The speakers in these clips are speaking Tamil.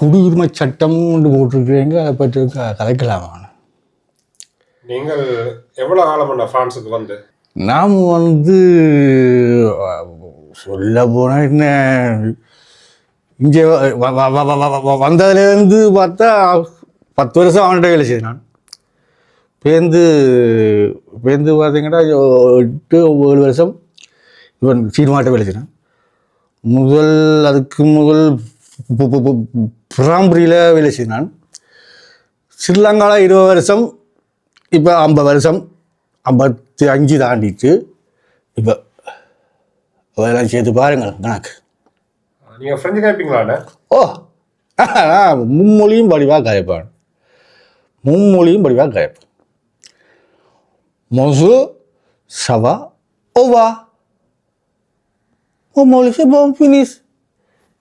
குடியுரிமை சட்டம் ஒன்று போட்டிருக்கிறீங்க, அதை பற்றி கதைக்கலாமா? நீங்கள் எவ்வளோ காலம் ஃப்ரான்ஸுக்கு வந்து? நாம் சொல்ல போனால் என்ன, இங்கே வந்ததுலேருந்து பார்த்தா 10 வருஷம் அவன்கிட்ட வேலை செய்தேன். நான் பேருந்து பார்த்தீங்கன்னா 8-7 வருஷம் இவன் சீர்மாட்ட வேலை செய்தேன். அதுக்கு முதல் பிராம்பரியில் வேலை செய்தான். ஸ்ரீலங்காவில் 20 வருஷம், இப்போ 50 வருஷம், 55 தாண்டிட்டு இப்போ அதெல்லாம் சேர்த்து பாருங்கள் கணக்கு. நீங்கள் ஃப்ரெஞ்சு கேட்பீங்களா? ஓ, மும்மொழியும் படிவாக கதைப்பான். மொசு சவா ஓவா மும்மொழி ஃபினிஷ்.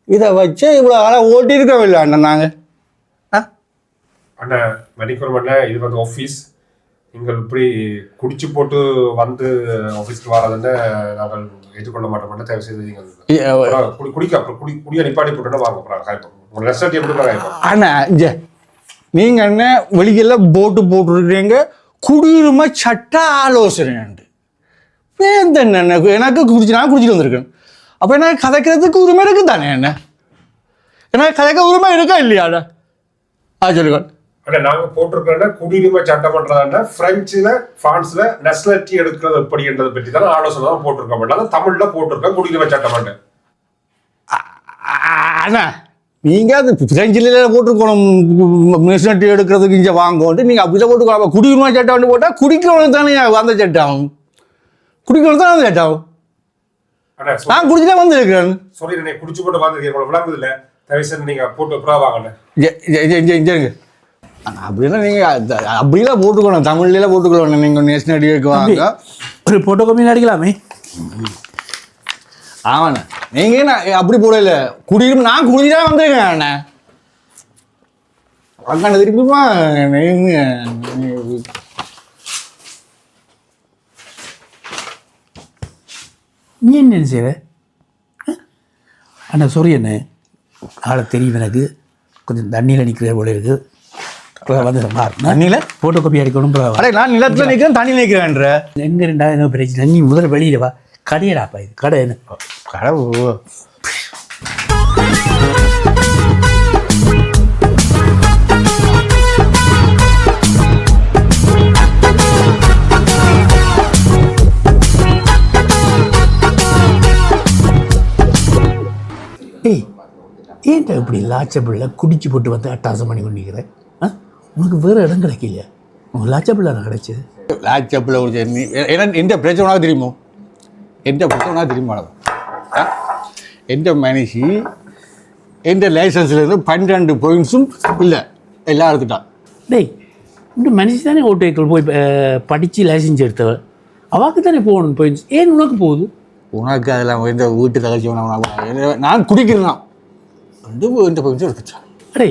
இதை வச்சு இவ்வளோ ஆளாக ஓட்டியிருக்கவில்லை அண்ணன் நாங்கள். அண்ணா மணிக்கூர் அண்ணா, இது வந்து ஆஃபீஸ். நீங்கள் இப்படி குடிச்சு போட்டு வந்து ஆஃபீஸ்க்கு வரதுன்னு நாங்கள் ஏற்றுக்கொள்ள மாட்டோம். தயவு செய்து நீங்கள் குடிய நிப்பாடி போட்டு வாங்க போகிறாங்க. ரெஸ்டாரண்ட் எப்படி காய்ப்போம்? அண்ணா இங்கே நீங்கள் என்ன வெளியெல்லாம் போட்டுருக்கீங்க, குடியுரிமை சட்ட ஆலோசனை வேந்த என்ன எனக்கு நான் குடிச்சிட்டு வந்திருக்கேன். அப்போ என்ன கதைக்கிறதுக்கு உரிமை இருக்குது தானே? என்ன கதைக்க உரிமை இருக்கா இல்லையாடா? சொல்லுங்க. நாங்கள் போட்டிருக்கோம்னா குடியுரிமை சட்டமன்றம்னா பிரெஞ்சில் பிரான்ஸில் நேஷனாலிட்டி எடுக்கிறது எப்படின்றதை பற்றி தான் ஆலோசனை தான் போட்டிருக்கோம். தமிழில் போட்டிருக்கோம் குடியுரிமை சட்டமன்றம். அண்ணா நீங்கள் அது பிரெஞ்சில் போட்டிருக்கணும், நேஷனாலிட்டி எடுக்கிறதுக்கு இங்கே வாங்கோன்ட்டு நீங்கள் அப்படிதான் போட்டுக்கோ. குடியுரிமை சட்டம் போட்டால் குடிக்கிறவனுக்கு தானே அந்த சட்டம், குடிக்கிறவனுக்கு தானே அந்த சட்டம். நான் குடிச்சுதான் வந்துருக்கிறேன். சொல்லி குடிச்சு போட்டு வந்துருக்கேன், விளங்குது இல்லை. தயவுசெய்து நீங்கள் போட்டு அப்புறம் வாங்க. அப்படின்னா நீங்கள் அப்படிலாம் போட்டுக்கணும், தமிழ்லாம் போட்டுக்கணும். நீங்கள் நேஷனாலிட்டி எடுக்குவாங்க, ஒரு போட்டோ கம்மி அடிக்கலாமே. ஆமாண்ணே, நீங்கள் என்ன அப்படி போடல, குடியுரிமை நான் குடிச்சுதான் வந்திருக்கேன் அண்ணே. அக்காண்ட திருப்பிமா நீ என்ன செய்கிற அண்ணா? சாரி அண்ணே, ஆளை தெரியும் எனக்கு. கொஞ்சம் தண்ணியில் நிற்கிற போல இருக்குது. வந்து தண்ணியில் ஃபோட்டோ காப்பி அடிக்கணும். நான் நிலத்தில் நிற்கிறேன், தண்ணி நிற்கிறேன்ற எங்கே 2,000 பிரச்சனை. நீ முதல்ல வெளியில் வா. கடையடாப்பா இது கடை. என்ன கடை? ஏய், ஏன்டா இப்படி லாச்சப்பிள்ள குடிச்சு போட்டு வந்து அட்டாசம் பண்ணி கொண்டிருக்கிறேன்? உனக்கு வேறு இடம் கிடைக்கலையா? உனக்கு லாச்சப்பிள்ள கிடைச்சது. லாச்சப்பிள்ள ஒரு ஏன்னா எந்த பிரச்சனை உனக்கு தெரியுமோ? எந்த பிரச்சனை உனக்கு தெரியுமா? எந்த மனுஷி எந்த லைசன்ஸ்லேருந்து 12 பாயிண்ட்ஸும் இல்லை, எல்லாம் எடுத்துட்டான். டேய், இந்த மனுஷி தானே ஓட்டோக்கள் போய் படித்து லைசன்ஸ் எடுத்தவள், அவாக்கு தானே போகணும் பாயிண்ட்ஸ். ஏன் உனக்கு போகுது? உனக்கு அதெல்லாம் எந்த வீட்டு தகச்சி நான் குடிக்கிறேன்னா எந்த பாயிண்ட்ஸும் எடுத்துச்சான். அடே,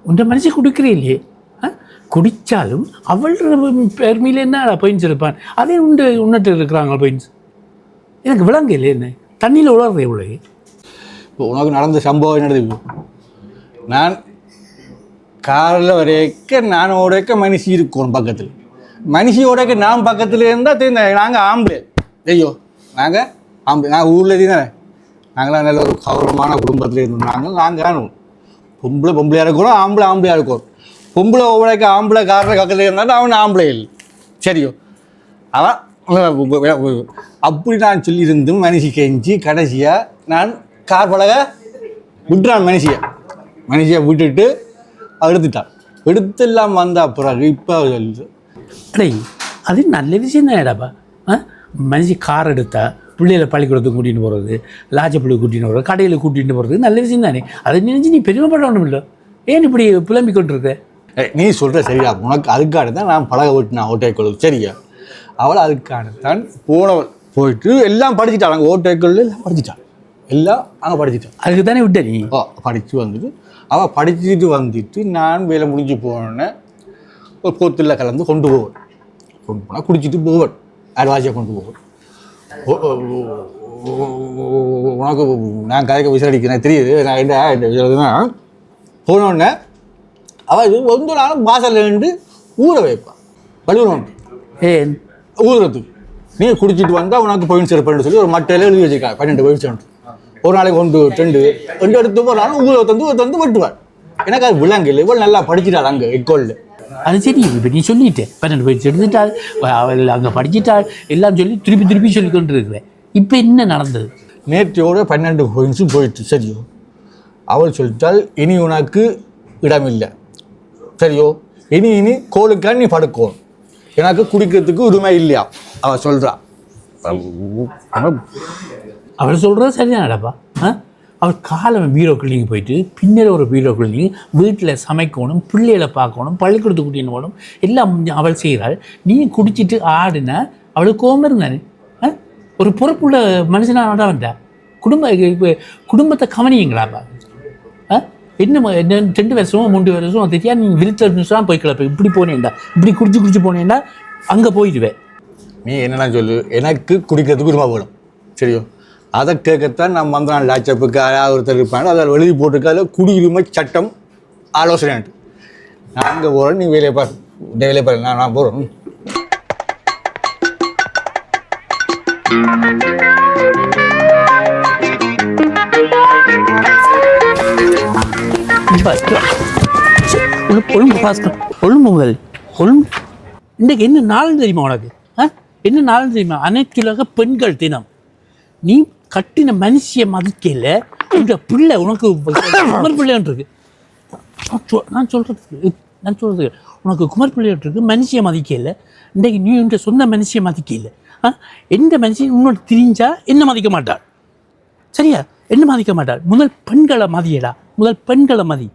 உன்னை மனுஷி குடிக்கிறே இல்லையே. குடித்தாலும் அவள் பெருமையில் என்ன பாயிண்ட்ஸ் எடுப்பான். அதே உன்னிட்டு இருக்கிறாங்க பாயிண்ட்ஸ். எனக்கு விளங்க இல்லை. என்ன தண்ணியில் உலர்றே இவ்வளோ. இப்போ உனக்கு நடந்த சம்பவம் என்னது? நான் காரில் வரைக்க நான் ஓடைக்க மனுஷி இருக்கணும் பக்கத்தில். மனுஷி ஓடைக்க நான் பக்கத்தில் இருந்தால் தெரிந்த நாங்கள் ஆம்பளை. ஐயோ, நாங்கள் ஆம்பளை, நாங்கள் ஊரில் தானே. நாங்களாம் நல்ல ஒரு கௌரவமான குடும்பத்தில் இருந்தாங்க. நாங்கள் பொம்பளையாக இருக்கிறோம், ஆம்பளையாக இருக்கிறோம். பொம்பளை ஓடைக்க ஆம்பளை காரில் பக்கத்தில் இருந்தாலும் அவன் ஆம்பளை இல்லை. சரியோ, அவன் அப்படி நான் சொல்லியிருந்தும் மனுஷி கெஞ்சி கடைசியாக நான் கார் பழக விட்டுறான். மனுஷியை விட்டுட்டு எடுத்துட்டான். எடுத்தெல்லாம் வந்த பிறகு இப்போ சொல்லுது. அடே, அது நல்ல விஷயம் தான் ஏடாப்பா. மனுஷி கார் எடுத்தா பிள்ளைகளை பள்ளிக்கூடத்துக்கு கூட்டிகிட்டு போகிறது, லாஜப்பிள்ளை கூட்டிகிட்டு போகிறது, கடையில் கூட்டிகிட்டு போகிறது நல்ல விஷயம் தானே. அதை நினைச்சு நீ பெருமைப்பட ஒன்றும் இல்லை. ஏன் இப்படி புலம்பிக் கொண்டிருக்க? நீ சொல்கிற சரியா? உனக்கு அதுக்கான தான் நான் பழக விட்டுனா ஓட்டைக்கொள்ளு. சரியா? அவள் அதுக்கானத்தான் போனவள் போயிட்டு எல்லாம் படிச்சுட்டாள். அங்கே ஓட்டைக்கொள்ளு எல்லாம் படிச்சுட்டாள். எல்லாம் அங்கே படிச்சுட்டாள். அதுக்கு தானே விட்ட நீ? படித்து வந்துட்டு அவள் படிச்சுட்டு வந்துட்டு நான் வேலை முடிஞ்சு போனோன்னே ஒரு போத்தில் கலந்து கொண்டு போனால் குடிச்சிட்டு போவன். அருவாசியை கொண்டு போவன். உனக்கு நான் கதைக்க விசாரிக்கிறேன் தெரியுது. நான் என்ன சொல்லுதுன்னா, போனோடனே அவள் ஒன்று நாளும் வாசலில் நின்று ஊற வைப்பான் வலுவணும் ஏன் ஊதுறதுக்கு நீ குடிச்சிட்டு வந்தால் உனக்கு பாயிண்ட்ஸ் இருப்பேன்னு சொல்லி ஒரு மட்டையில் எழுதி வச்சிருக்காங்க 12 பாயிண்ட்ஸ் ஒரு நாளைக்கு 1 2 எடுத்து போனாலும் ஊரை தந்து வெட்டுவார் எனக்கு அது விலங்கு இவ்வளோ நல்லா படிச்சிட்டாள் அங்கே எக்கோலில் அது சரி இப்போ நீ சொல்லிட்டேன் 12 போயிடுச்சு எடுத்துட்டாள் அவள் அங்கே படிச்சிட்டாள் எல்லாம் சொல்லி திருப்பி சொல்லி கொண்டு இருக்கிறேன் இப்போ என்ன நடந்தது நேற்றையோட 12 பாயிண்ட்ஸும் போயிடுச்சு சரியோ அவள் சொல்லிட்டால் இனி உனக்கு இடமில்லை சரியோ இனி கோளுக்காக நீ படுக்கும் எனக்கு குடிக்கிறதுக்கு உரிமை இல்லையா அவள் சொல்கிறா அவள் சொல்கிறது சரிதானடாப்பா அவள் காலம் பீரோ கிளினிக் போயிட்டு பின்னர் ஒரு பீரோ கிளினிக் வீட்டில் சமைக்கணும் பிள்ளைகளை பார்க்கணும் பள்ளிக்கூடத்துக்கு கூட்டின்னு போகணும் எல்லாம் அவள் செய்கிறாள் நீ குடிச்சிட்டு ஆடுனா அவளுக்கு கோபம் இருந்தானே ஒரு பொறுப்புள்ள மனுஷனாக வந்தா குடும்பத்தை கவனியுங்களாப்பா என்ன 2 வருஷமோ 3 வருஷமோ தெரியா நீ விருத்தம் நிமிஷம் போய் கிளப்ப இப்படி போனேன்டா இப்படி குடிச்சு போனேன்டா அங்கே போயிடுவேன் நீ என்னென்ன சொல்லு எனக்கு குடிக்கிறதுக்கு உரிமை வேணும் சரியோ அதை கேட்கத்தான் நம்ம வந்து நான் லாச்சப்புக்கு ஒருத்தர் இருப்பாங்க அதில் எழுதி போட்டிருக்காது குடியுரிமை சட்டம் ஆலோசனைன்ட்டு நான் அங்கே போகிறேன் நீ வேலையை பாரு நான் போகிறேன் ஒழுங்கு பாஸ்கர் ஒழுங்கு முதல் இன்றைக்கு என்ன நாள் தெரியுமா உனக்கு என்ன நாள் தெரியுமா அனைத்துலக பெண்கள் தினம் நீ கட்டின மனுஷிய மதிக்கல இந்த பிள்ளை உனக்கு குமர் பிள்ளைன்னு இருக்கு நான் சொல்றது உனக்கு குமர் பிள்ளைன்னு இருக்கு மனுஷிய மதிக்கல இன்றைக்கு நீ உன்ட சொந்த மனுஷிய மதிக்கல எந்த மனுஷன் உன்னோட திரிஞ்சா என்ன மதிக்க மாட்டாள் சரியா என்ன மதிக்க மாட்டாள் முதல் பெண்களை மதியடா முதல் பெண்களை மதி